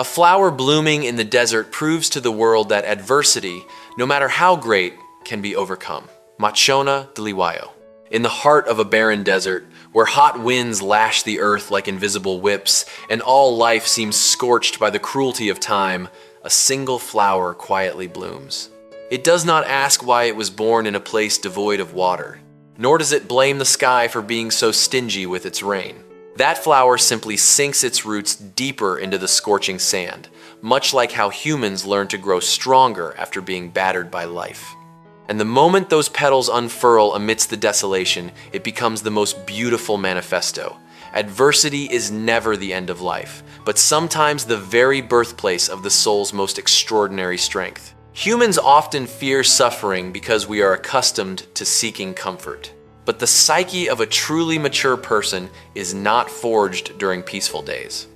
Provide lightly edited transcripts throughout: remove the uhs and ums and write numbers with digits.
A flower blooming in the desert proves to the world that adversity, no matter how great, can be overcome. Matshona Dhliwayo. In the heart of a barren desert, where hot winds lash the earth like invisible whips, and all life seems scorched by the cruelty of time, a single flower quietly blooms. It does not ask why it was born in a place devoid of water, nor does it blame the sky for being so stingy with its rain. That flower simply sinks its roots deeper into the scorching sand, much like how humans learn to grow stronger after being battered by life. And the moment those petals unfurl amidst the desolation, it becomes the most beautiful manifesto. Adversity is never the end of life, but sometimes the very birthplace of the soul's most extraordinary strength. Humans often fear suffering because we are accustomed to seeking comfort. But the psyche of a truly mature person is not forged during peaceful days.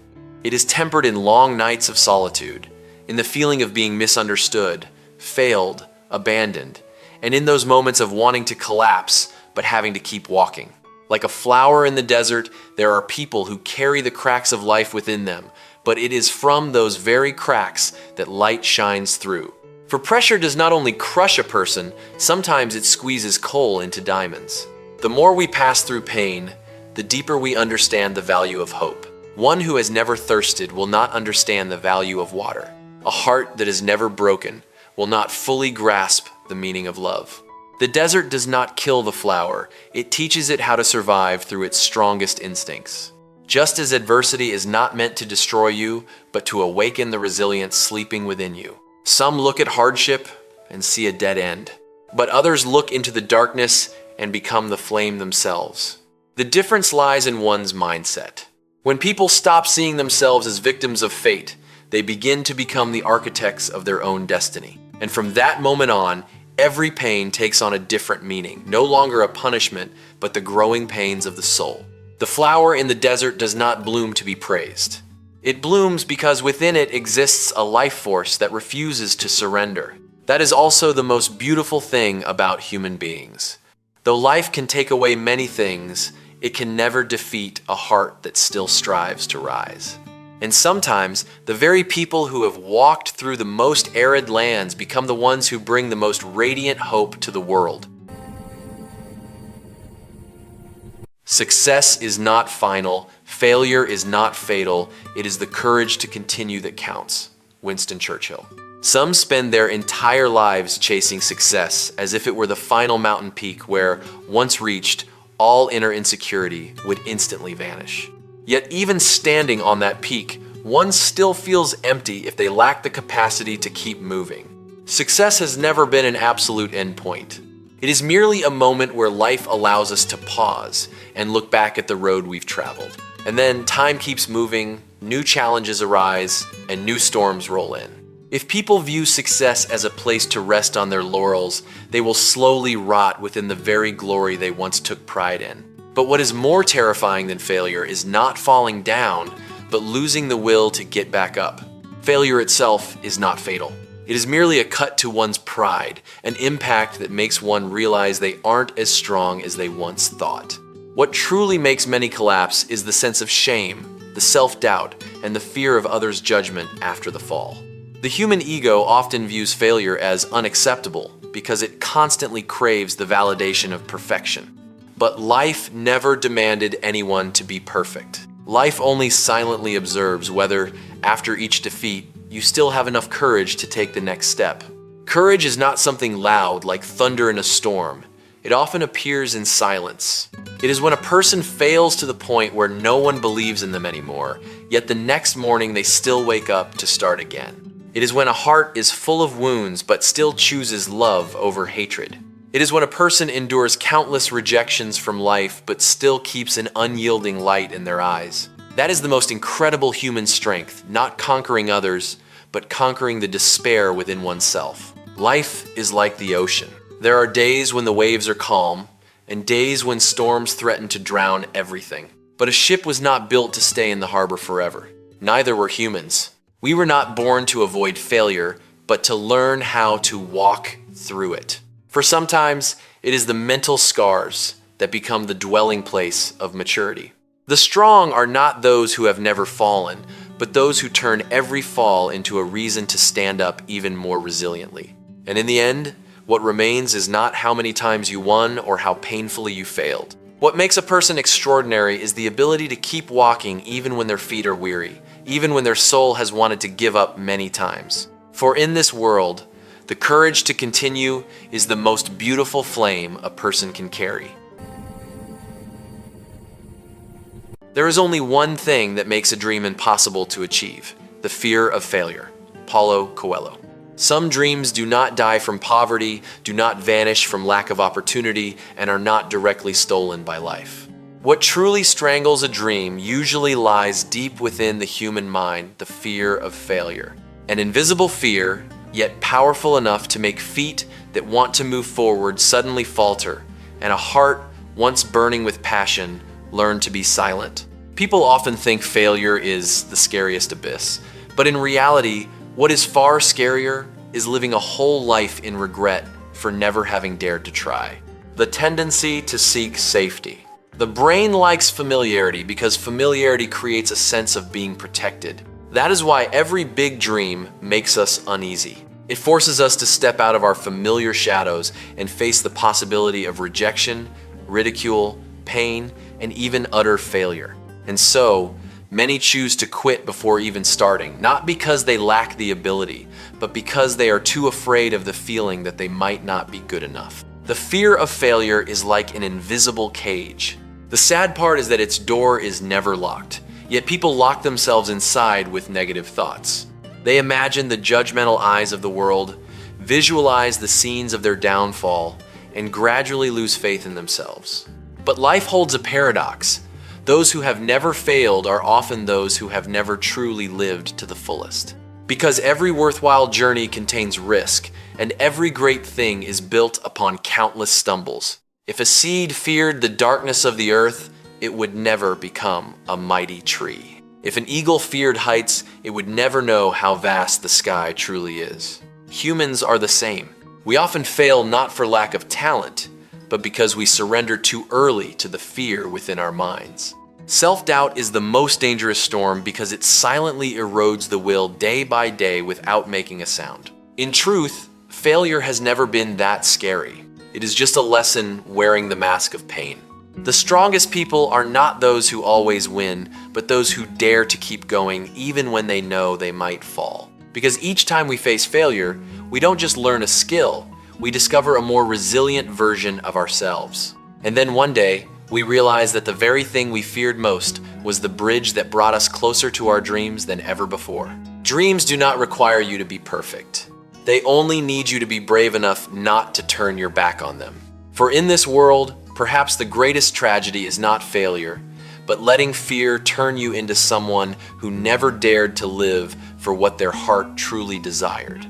It is tempered in long nights of solitude, in the feeling of being misunderstood, failed, abandoned, and in those moments of wanting to collapse but having to keep walking. Like a flower in the desert, there are people who carry the cracks of life within them, but it is from those very cracks that light shines through. For pressure does not only crush a person, sometimes it squeezes coal into diamonds. The more we pass through pain, the deeper we understand the value of hope. One who has never thirsted will not understand the value of water. A heart that is never broken will not fully grasp the meaning of love. The desert does not kill the flower, it teaches it how to survive through its strongest instincts. Just as adversity is not meant to destroy you, but to awaken the resilience sleeping within you. Some look at hardship and see a dead end, but others look into the darkness and become the flame themselves. The difference lies in one's mindset. When people stop seeing themselves as victims of fate, they begin to become the architects of their own destiny. And from that moment on, every pain takes on a different meaning, no longer a punishment, but the growing pains of the soul. The flower in the desert does not bloom to be praised. It blooms because within it exists a life force that refuses to surrender. That is also the most beautiful thing about human beings. Though life can take away many things, it can never defeat a heart that still strives to rise. And sometimes, the very people who have walked through the most arid lands become the ones who bring the most radiant hope to the world. Success is not final, failure is not fatal, it is the courage to continue that counts. Winston Churchill. Some spend their entire lives chasing success as if it were the final mountain peak where, once reached, all inner insecurity would instantly vanish. Yet even standing on that peak, one still feels empty if they lack the capacity to keep moving. Success has never been an absolute endpoint. It is merely a moment where life allows us to pause and look back at the road we've traveled. And then time keeps moving, new challenges arise, and new storms roll in. If people view success as a place to rest on their laurels, they will slowly rot within the very glory they once took pride in. But what is more terrifying than failure is not falling down, but losing the will to get back up. Failure itself is not fatal. It is merely a cut to one's pride, an impact that makes one realize they aren't as strong as they once thought. What truly makes many collapse is the sense of shame, the self-doubt, and the fear of others' judgment after the fall. The human ego often views failure as unacceptable because it constantly craves the validation of perfection. But life never demanded anyone to be perfect. Life only silently observes whether, after each defeat, you still have enough courage to take the next step. Courage is not something loud like thunder in a storm. It often appears in silence. It is when a person fails to the point where no one believes in them anymore, yet the next morning they still wake up to start again. It is when a heart is full of wounds but still chooses love over hatred. It is when a person endures countless rejections from life but still keeps an unyielding light in their eyes. That is the most incredible human strength, not conquering others, but conquering the despair within oneself. Life is like the ocean. There are days when the waves are calm, and days when storms threaten to drown everything. But a ship was not built to stay in the harbor forever. Neither were humans. We were not born to avoid failure, but to learn how to walk through it. For sometimes, it is the mental scars that become the dwelling place of maturity. The strong are not those who have never fallen, but those who turn every fall into a reason to stand up even more resiliently. And in the end, what remains is not how many times you won or how painfully you failed. What makes a person extraordinary is the ability to keep walking even when their feet are weary, even when their soul has wanted to give up many times. For in this world, the courage to continue is the most beautiful flame a person can carry. There is only one thing that makes a dream impossible to achieve: the fear of failure. Paulo Coelho. Some dreams do not die from poverty, do not vanish from lack of opportunity, and are not directly stolen by life. What truly strangles a dream usually lies deep within the human mind: the fear of failure. An invisible fear, yet powerful enough to make feet that want to move forward suddenly falter, and a heart once burning with passion learn to be silent. People often think failure is the scariest abyss, but in reality, what is far scarier is living a whole life in regret for never having dared to try. The tendency to seek safety. The brain likes familiarity because familiarity creates a sense of being protected. That is why every big dream makes us uneasy. It forces us to step out of our familiar shadows and face the possibility of rejection, ridicule, pain, and even utter failure. And so, many choose to quit before even starting, not because they lack the ability, but because they are too afraid of the feeling that they might not be good enough. The fear of failure is like an invisible cage. The sad part is that its door is never locked, yet people lock themselves inside with negative thoughts. They imagine the judgmental eyes of the world, visualize the scenes of their downfall, and gradually lose faith in themselves. But life holds a paradox. Those who have never failed are often those who have never truly lived to the fullest. Because every worthwhile journey contains risk, and every great thing is built upon countless stumbles. If a seed feared the darkness of the earth, it would never become a mighty tree. If an eagle feared heights, it would never know how vast the sky truly is. Humans are the same. We often fail not for lack of talent, but because we surrender too early to the fear within our minds. Self-doubt is the most dangerous storm because it silently erodes the will day by day without making a sound. In truth, failure has never been that scary. It is just a lesson wearing the mask of pain. The strongest people are not those who always win, but those who dare to keep going even when they know they might fall. Because each time we face failure, we don't just learn a skill, we discover a more resilient version of ourselves. And then one day, we realize that the very thing we feared most was the bridge that brought us closer to our dreams than ever before. Dreams do not require you to be perfect. They only need you to be brave enough not to turn your back on them. For in this world, perhaps the greatest tragedy is not failure, but letting fear turn you into someone who never dared to live for what their heart truly desired.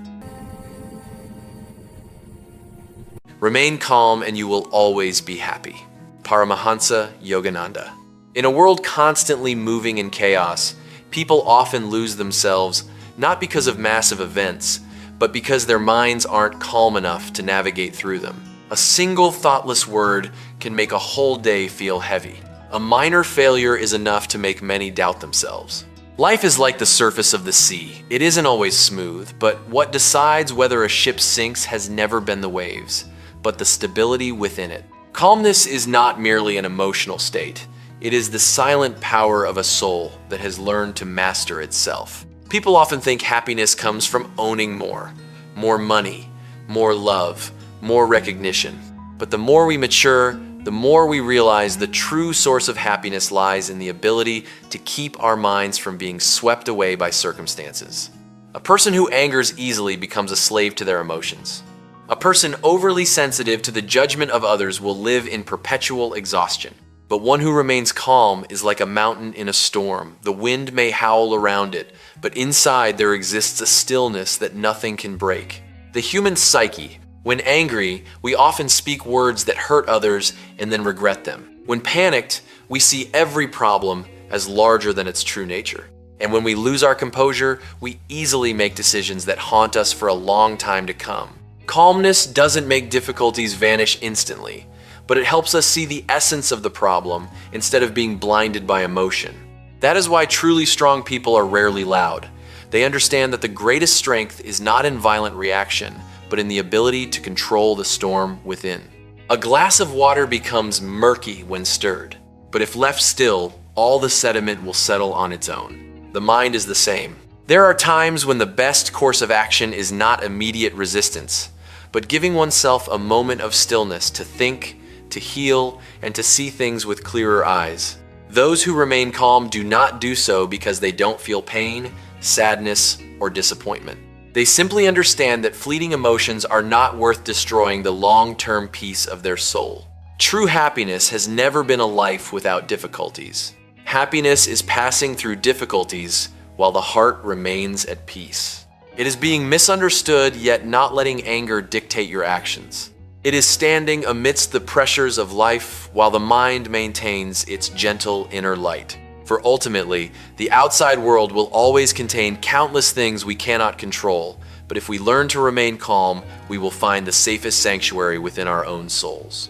Remain calm and you will always be happy. Paramahansa Yogananda. In a world constantly moving in chaos, people often lose themselves not because of massive events, but because their minds aren't calm enough to navigate through them. A single thoughtless word can make a whole day feel heavy. A minor failure is enough to make many doubt themselves. Life is like the surface of the sea. It isn't always smooth, but what decides whether a ship sinks has never been the waves, but the stability within it. Calmness is not merely an emotional state. It is the silent power of a soul that has learned to master itself. People often think happiness comes from owning more money, more love, more recognition. But the more we mature, the more we realize the true source of happiness lies in the ability to keep our minds from being swept away by circumstances. A person who angers easily becomes a slave to their emotions. A person overly sensitive to the judgment of others will live in perpetual exhaustion. But one who remains calm is like a mountain in a storm. The wind may howl around it, but inside there exists a stillness that nothing can break. The human psyche. When angry, we often speak words that hurt others and then regret them. When panicked, we see every problem as larger than its true nature. And when we lose our composure, we easily make decisions that haunt us for a long time to come. Calmness doesn't make difficulties vanish instantly, but it helps us see the essence of the problem instead of being blinded by emotion. That is why truly strong people are rarely loud. They understand that the greatest strength is not in violent reaction, but in the ability to control the storm within. A glass of water becomes murky when stirred, but if left still, all the sediment will settle on its own. The mind is the same. There are times when the best course of action is not immediate resistance, but giving oneself a moment of stillness to think, to heal, and to see things with clearer eyes. Those who remain calm do not do so because they don't feel pain, sadness, or disappointment. They simply understand that fleeting emotions are not worth destroying the long-term peace of their soul. True happiness has never been a life without difficulties. Happiness is passing through difficulties while the heart remains at peace. It is being misunderstood yet not letting anger dictate your actions. It is standing amidst the pressures of life while the mind maintains its gentle inner light. For ultimately, the outside world will always contain countless things we cannot control, but if we learn to remain calm, we will find the safest sanctuary within our own souls.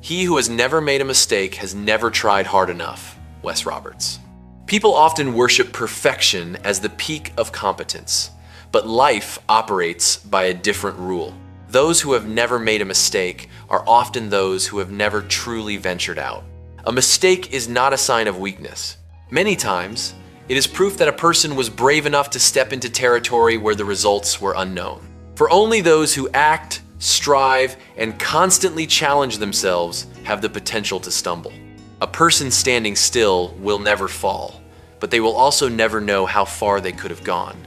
He who has never made a mistake has never tried hard enough. Wes Roberts. People often worship perfection as the peak of competence, but life operates by a different rule. Those who have never made a mistake are often those who have never truly ventured out. A mistake is not a sign of weakness. Many times, it is proof that a person was brave enough to step into territory where the results were unknown. For only those who act, strive, and constantly challenge themselves have the potential to stumble. A person standing still will never fall, but they will also never know how far they could have gone.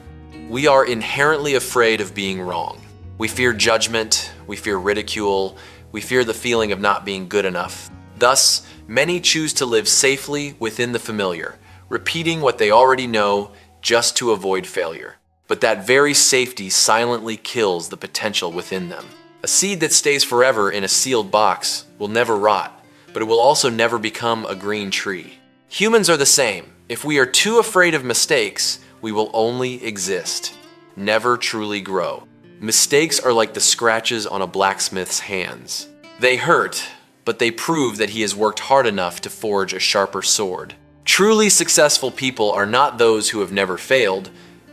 We are inherently afraid of being wrong. We fear judgment, we fear ridicule, we fear the feeling of not being good enough. Thus, many choose to live safely within the familiar, repeating what they already know just to avoid failure. But that very safety silently kills the potential within them. A seed that stays forever in a sealed box will never rot, but it will also never become a green tree. Humans are the same. If we are too afraid of mistakes, we will only exist, never truly grow. Mistakes are like the scratches on a blacksmith's hands. They hurt, but they prove that he has worked hard enough to forge a sharper sword. Truly successful people are not those who have never failed,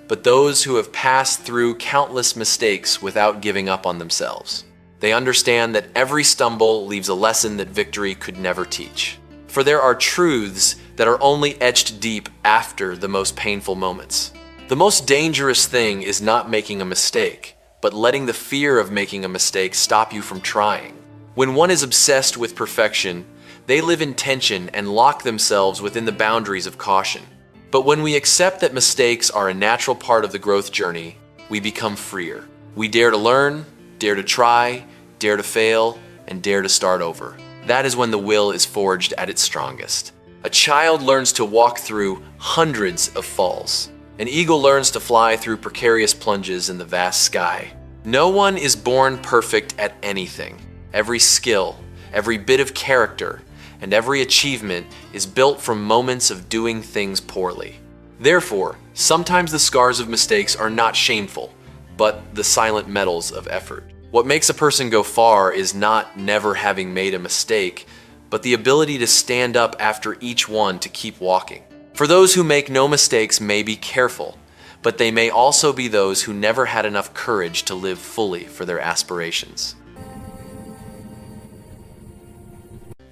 but those who have passed through countless mistakes without giving up on themselves. They understand that every stumble leaves a lesson that victory could never teach. For there are truths that are only etched deep after the most painful moments. The most dangerous thing is not making a mistake, but letting the fear of making a mistake stop you from trying. When one is obsessed with perfection, they live in tension and lock themselves within the boundaries of caution. But when we accept that mistakes are a natural part of the growth journey, we become freer. We dare to learn, dare to try, dare to fail, and dare to start over. That is when the will is forged at its strongest. A child learns to walk through hundreds of falls. An eagle learns to fly through precarious plunges in the vast sky. No one is born perfect at anything. Every skill, every bit of character, and every achievement is built from moments of doing things poorly. Therefore, sometimes the scars of mistakes are not shameful, but the silent medals of effort. What makes a person go far is not never having made a mistake, but the ability to stand up after each one to keep walking. For those who make no mistakes may be careful, but they may also be those who never had enough courage to live fully for their aspirations.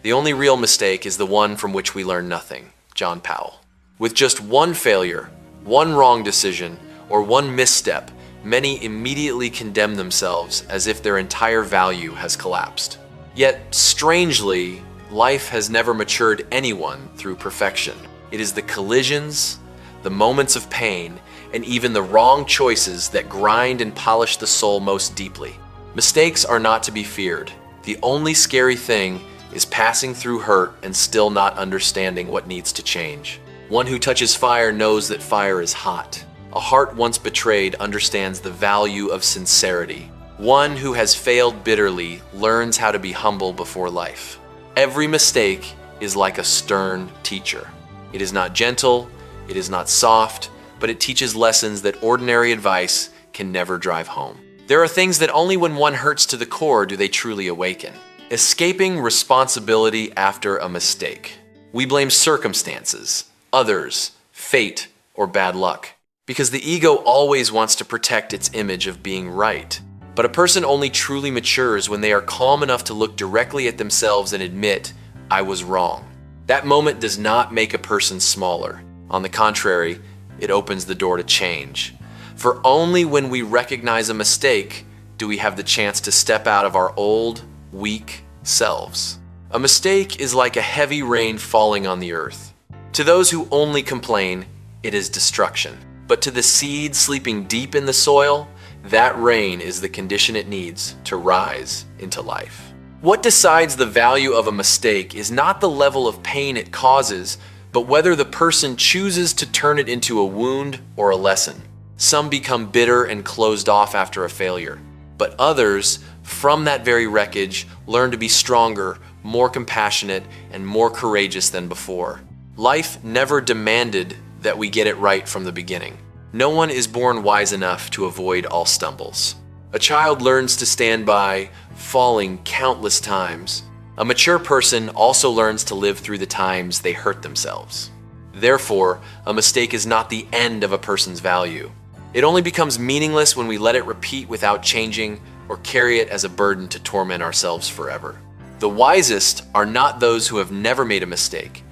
The only real mistake is the one from which we learn nothing. John Powell. With just one failure, one wrong decision, or one misstep, many immediately condemn themselves as if their entire value has collapsed. Yet, strangely, life has never matured anyone through perfection. It is the collisions, the moments of pain, and even the wrong choices that grind and polish the soul most deeply. Mistakes are not to be feared. The only scary thing is passing through hurt and still not understanding what needs to change. One who touches fire knows that fire is hot. A heart once betrayed understands the value of sincerity. One who has failed bitterly learns how to be humble before life. Every mistake is like a stern teacher. It is not gentle, it is not soft, but it teaches lessons that ordinary advice can never drive home. There are things that only when one hurts to the core do they truly awaken. Escaping responsibility after a mistake. We blame circumstances, others, fate, or bad luck, because the ego always wants to protect its image of being right. But a person only truly matures when they are calm enough to look directly at themselves and admit, I was wrong. That moment does not make a person smaller. On the contrary, it opens the door to change. For only when we recognize a mistake do we have the chance to step out of our old, weak selves. A mistake is like a heavy rain falling on the earth. To those who only complain, it is destruction. But to the seed sleeping deep in the soil, that rain is the condition it needs to rise into life. What decides the value of a mistake is not the level of pain it causes, but whether the person chooses to turn it into a wound or a lesson. Some become bitter and closed off after a failure, but others, from that very wreckage, learn to be stronger, more compassionate, and more courageous than before. Life never demanded that we get it right from the beginning. No one is born wise enough to avoid all stumbles. A child learns to stand by, falling countless times. A mature person also learns to live through the times they hurt themselves. Therefore, a mistake is not the end of a person's value. It only becomes meaningless when we let it repeat without changing or carry it as a burden to torment ourselves forever. The wisest are not those who have never made a mistake,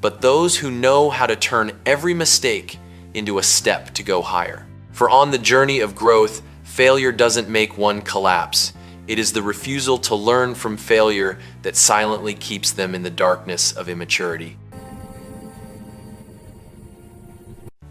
but those who know how to turn every mistake into a step to go higher. For on the journey of growth, failure doesn't make one collapse. It is the refusal to learn from failure that silently keeps them in the darkness of immaturity.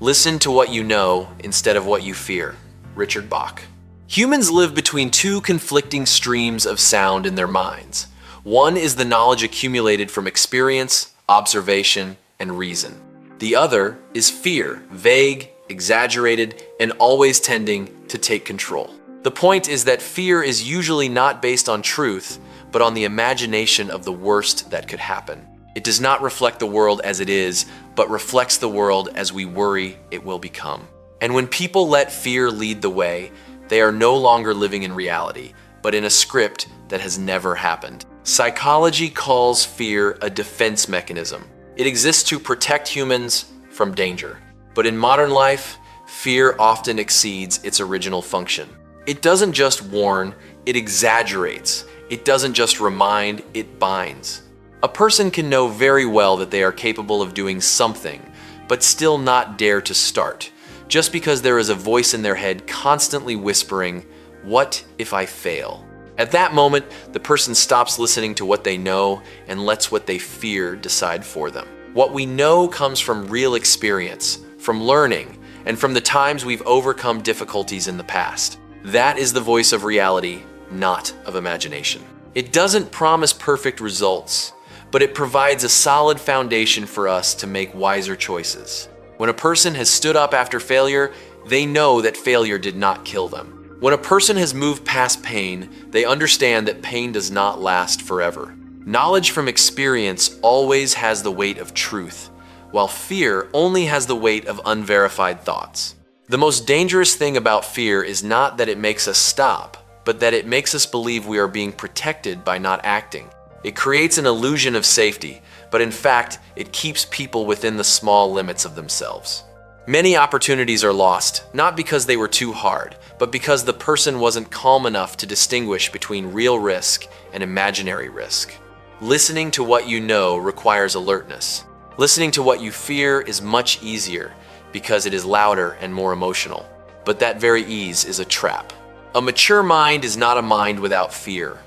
Listen to what you know instead of what you fear. Richard Bach. Humans live between two conflicting streams of sound in their minds. One is the knowledge accumulated from experience, observation, and reason. The other is fear, vague, exaggerated, and always tending to take control. The point is that fear is usually not based on truth, but on the imagination of the worst that could happen. It does not reflect the world as it is, but reflects the world as we worry it will become. And when people let fear lead the way, they are no longer living in reality, but in a script that has never happened. Psychology calls fear a defense mechanism. It exists to protect humans from danger. But in modern life, fear often exceeds its original function. It doesn't just warn, it exaggerates. It doesn't just remind, it binds. A person can know very well that they are capable of doing something, but still not dare to start, just because there is a voice in their head constantly whispering, "What if I fail?" At that moment, the person stops listening to what they know and lets what they fear decide for them. What we know comes from real experience, from learning, and from the times we've overcome difficulties in the past. That is the voice of reality, not of imagination. It doesn't promise perfect results, but it provides a solid foundation for us to make wiser choices. When a person has stood up after failure, they know that failure did not kill them. When a person has moved past pain, they understand that pain does not last forever. Knowledge from experience always has the weight of truth, while fear only has the weight of unverified thoughts. The most dangerous thing about fear is not that it makes us stop, but that it makes us believe we are being protected by not acting. It creates an illusion of safety, but in fact, it keeps people within the small limits of themselves. Many opportunities are lost, not because they were too hard, but because the person wasn't calm enough to distinguish between real risk and imaginary risk. Listening to what you know requires alertness. Listening to what you fear is much easier because it is louder and more emotional. But that very ease is a trap. A mature mind is not a mind without fear,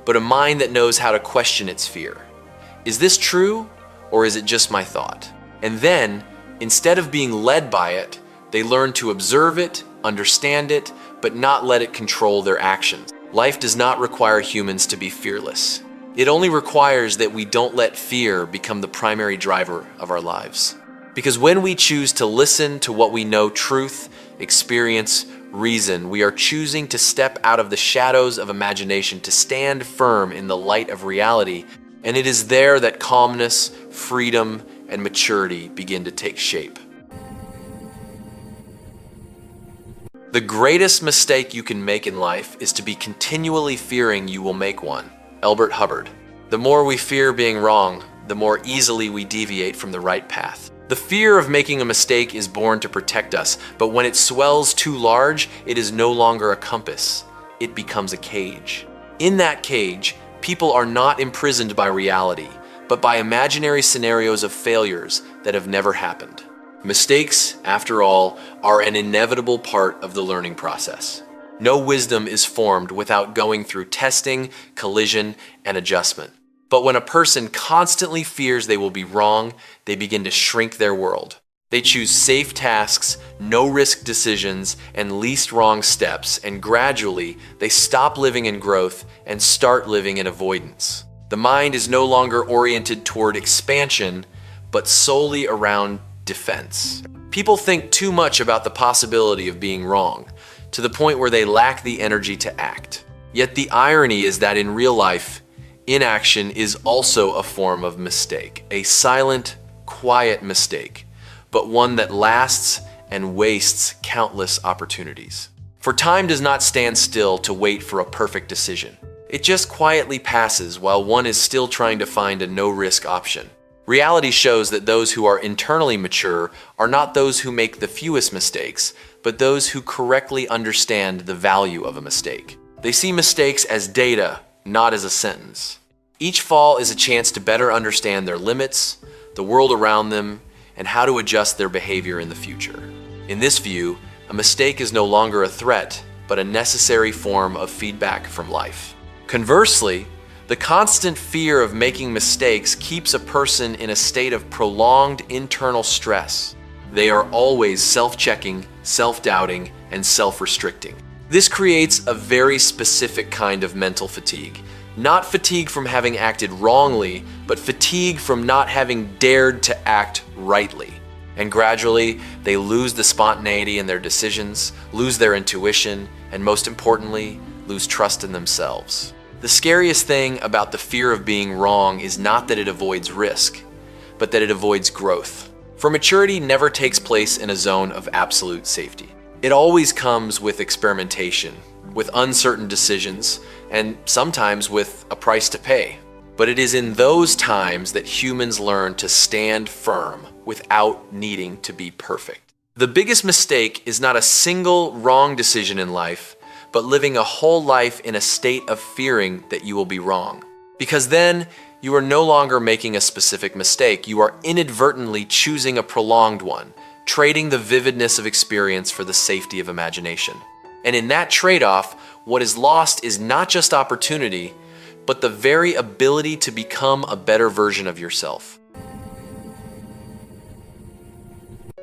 but a mind that knows how to question its fear. Is this true, or is it just my thought? And then, instead of being led by it, they learn to observe it, understand it, but not let it control their actions. Life does not require humans to be fearless. It only requires that we don't let fear become the primary driver of our lives. Because when we choose to listen to what we know, truth, experience, reason, we are choosing to step out of the shadows of imagination to stand firm in the light of reality, and it is there that calmness, freedom, and maturity begin to take shape. The greatest mistake you can make in life is to be continually fearing you will make one. Elbert Hubbard. The more we fear being wrong, the more easily we deviate from the right path. The fear of making a mistake is born to protect us, but when it swells too large, it is no longer a compass. It becomes a cage. In that cage, people are not imprisoned by reality, but by imaginary scenarios of failures that have never happened. Mistakes, after all, are an inevitable part of the learning process. No wisdom is formed without going through testing, collision, and adjustment. But when a person constantly fears they will be wrong, they begin to shrink their world. They choose safe tasks, no-risk decisions, and least wrong steps, and gradually they stop living in growth and start living in avoidance. The mind is no longer oriented toward expansion, but solely around defense. People think too much about the possibility of being wrong, to the point where they lack the energy to act. Yet the irony is that in real life, inaction is also a form of mistake, a silent, quiet mistake, but one that lasts and wastes countless opportunities. For time does not stand still to wait for a perfect decision. It just quietly passes while one is still trying to find a no-risk option. Reality shows that those who are internally mature are not those who make the fewest mistakes, but those who correctly understand the value of a mistake. They see mistakes as data, not as a sentence. Each fall is a chance to better understand their limits, the world around them, and how to adjust their behavior in the future. In this view, a mistake is no longer a threat, but a necessary form of feedback from life. Conversely, the constant fear of making mistakes keeps a person in a state of prolonged internal stress. They are always self-checking, self-doubting, and self-restricting. This creates a very specific kind of mental fatigue. Not fatigue from having acted wrongly, but fatigue from not having dared to act rightly. And gradually, they lose the spontaneity in their decisions, lose their intuition, and most importantly, lose trust in themselves. The scariest thing about the fear of being wrong is not that it avoids risk, but that it avoids growth. For maturity never takes place in a zone of absolute safety. It always comes with experimentation, with uncertain decisions, and sometimes with a price to pay. But it is in those times that humans learn to stand firm without needing to be perfect. The biggest mistake is not a single wrong decision in life, but living a whole life in a state of fearing that you will be wrong. Because then, you are no longer making a specific mistake, you are inadvertently choosing a prolonged one, trading the vividness of experience for the safety of imagination. And in that trade-off, what is lost is not just opportunity, but the very ability to become a better version of yourself.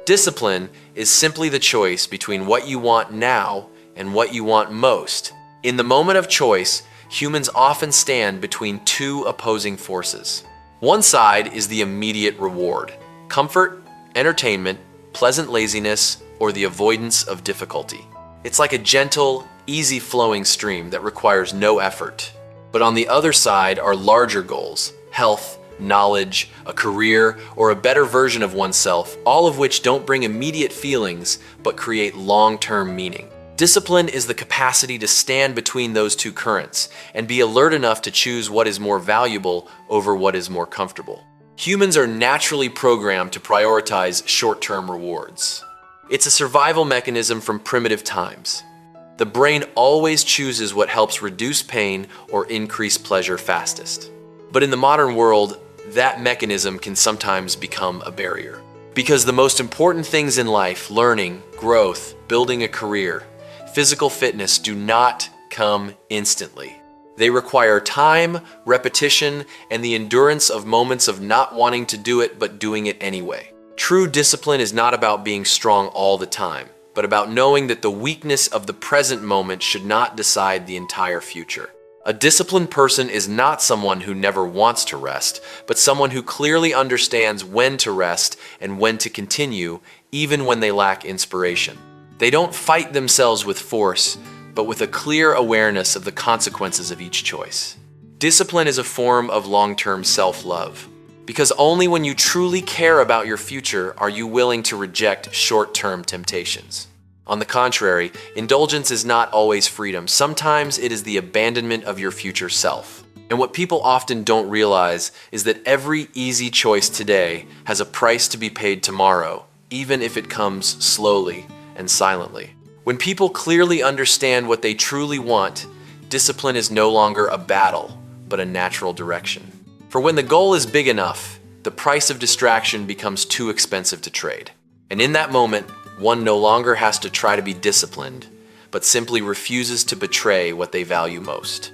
Discipline is simply the choice between what you want now and what you want most. In the moment of choice, humans often stand between two opposing forces. One side is the immediate reward: comfort, entertainment, pleasant laziness, or the avoidance of difficulty. It's like a gentle, easy-flowing stream that requires no effort. But on the other side are larger goals: health, knowledge, a career, or a better version of oneself, all of which don't bring immediate feelings, but create long-term meaning. Discipline is the capacity to stand between those two currents and be alert enough to choose what is more valuable over what is more comfortable. Humans are naturally programmed to prioritize short-term rewards. It's a survival mechanism from primitive times. The brain always chooses what helps reduce pain or increase pleasure fastest. But in the modern world, that mechanism can sometimes become a barrier. Because the most important things in life, learning, growth, building a career, physical fitness, do not come instantly. They require time, repetition, and the endurance of moments of not wanting to do it but doing it anyway. True discipline is not about being strong all the time, but about knowing that the weakness of the present moment should not decide the entire future. A disciplined person is not someone who never wants to rest, but someone who clearly understands when to rest and when to continue, even when they lack inspiration. They don't fight themselves with force, but with a clear awareness of the consequences of each choice. Discipline is a form of long-term self-love, because only when you truly care about your future are you willing to reject short-term temptations. On the contrary, indulgence is not always freedom. Sometimes it is the abandonment of your future self. And what people often don't realize is that every easy choice today has a price to be paid tomorrow, even if it comes slowly and silently. When people clearly understand what they truly want, discipline is no longer a battle, but a natural direction. For when the goal is big enough, the price of distraction becomes too expensive to trade. And in that moment, one no longer has to try to be disciplined, but simply refuses to betray what they value most.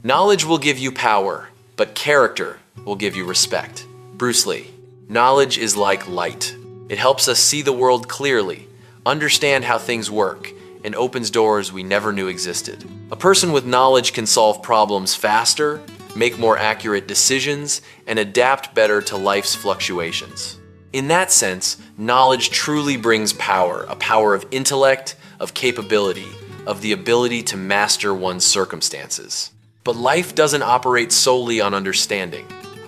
Knowledge will give you power, but character will give you respect. Bruce Lee. Knowledge is like light. It helps us see the world clearly, understand how things work, and opens doors we never knew existed. A person with knowledge can solve problems faster, make more accurate decisions, and adapt better to life's fluctuations. In that sense, knowledge truly brings power, a power of intellect, of capability, of the ability to master one's circumstances. But life doesn't operate solely on understanding.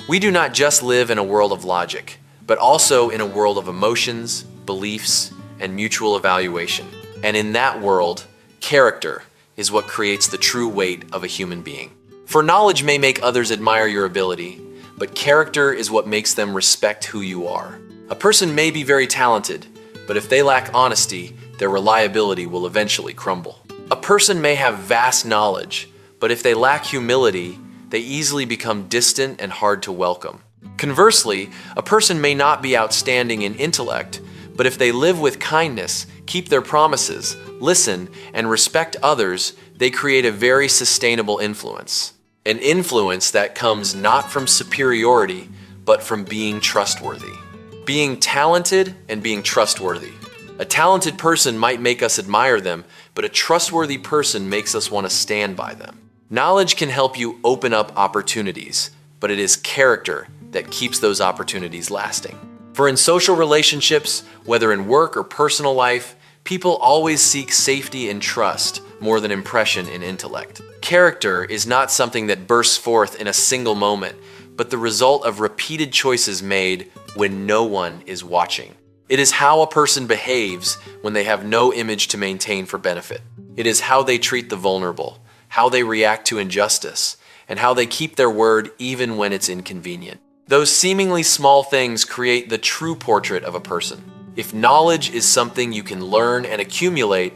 We do not just live in a world of logic, but also in a world of emotions, beliefs, and mutual evaluation. And in that world, character is what creates the true weight of a human being. For knowledge may make others admire your ability, but character is what makes them respect who you are. A person may be very talented, but if they lack honesty, their reliability will eventually crumble. A person may have vast knowledge, but if they lack humility, they easily become distant and hard to welcome. Conversely, a person may not be outstanding in intellect, but if they live with kindness, keep their promises, listen, and respect others, they create a very sustainable influence. An influence that comes not from superiority, but from being trustworthy. Being talented and being trustworthy. A talented person might make us admire them, but a trustworthy person makes us want to stand by them. Knowledge can help you open up opportunities, but it is character that keeps those opportunities lasting. For in social relationships, whether in work or personal life, people always seek safety and trust more than impression and intellect. Character is not something that bursts forth in a single moment, but the result of repeated choices made when no one is watching. It is how a person behaves when they have no image to maintain for benefit. It is how they treat the vulnerable, how they react to injustice, and how they keep their word even when it's inconvenient. Those seemingly small things create the true portrait of a person. If knowledge is something you can learn and accumulate,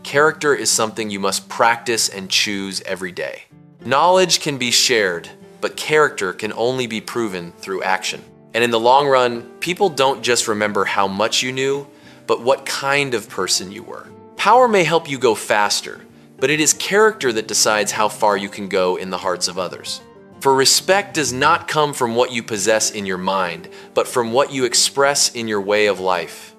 character is something you must practice and choose every day. Knowledge can be shared, but character can only be proven through action. And in the long run, people don't just remember how much you knew, but what kind of person you were. Power may help you go faster, but it is character that decides how far you can go in the hearts of others. For respect does not come from what you possess in your mind, but from what you express in your way of life.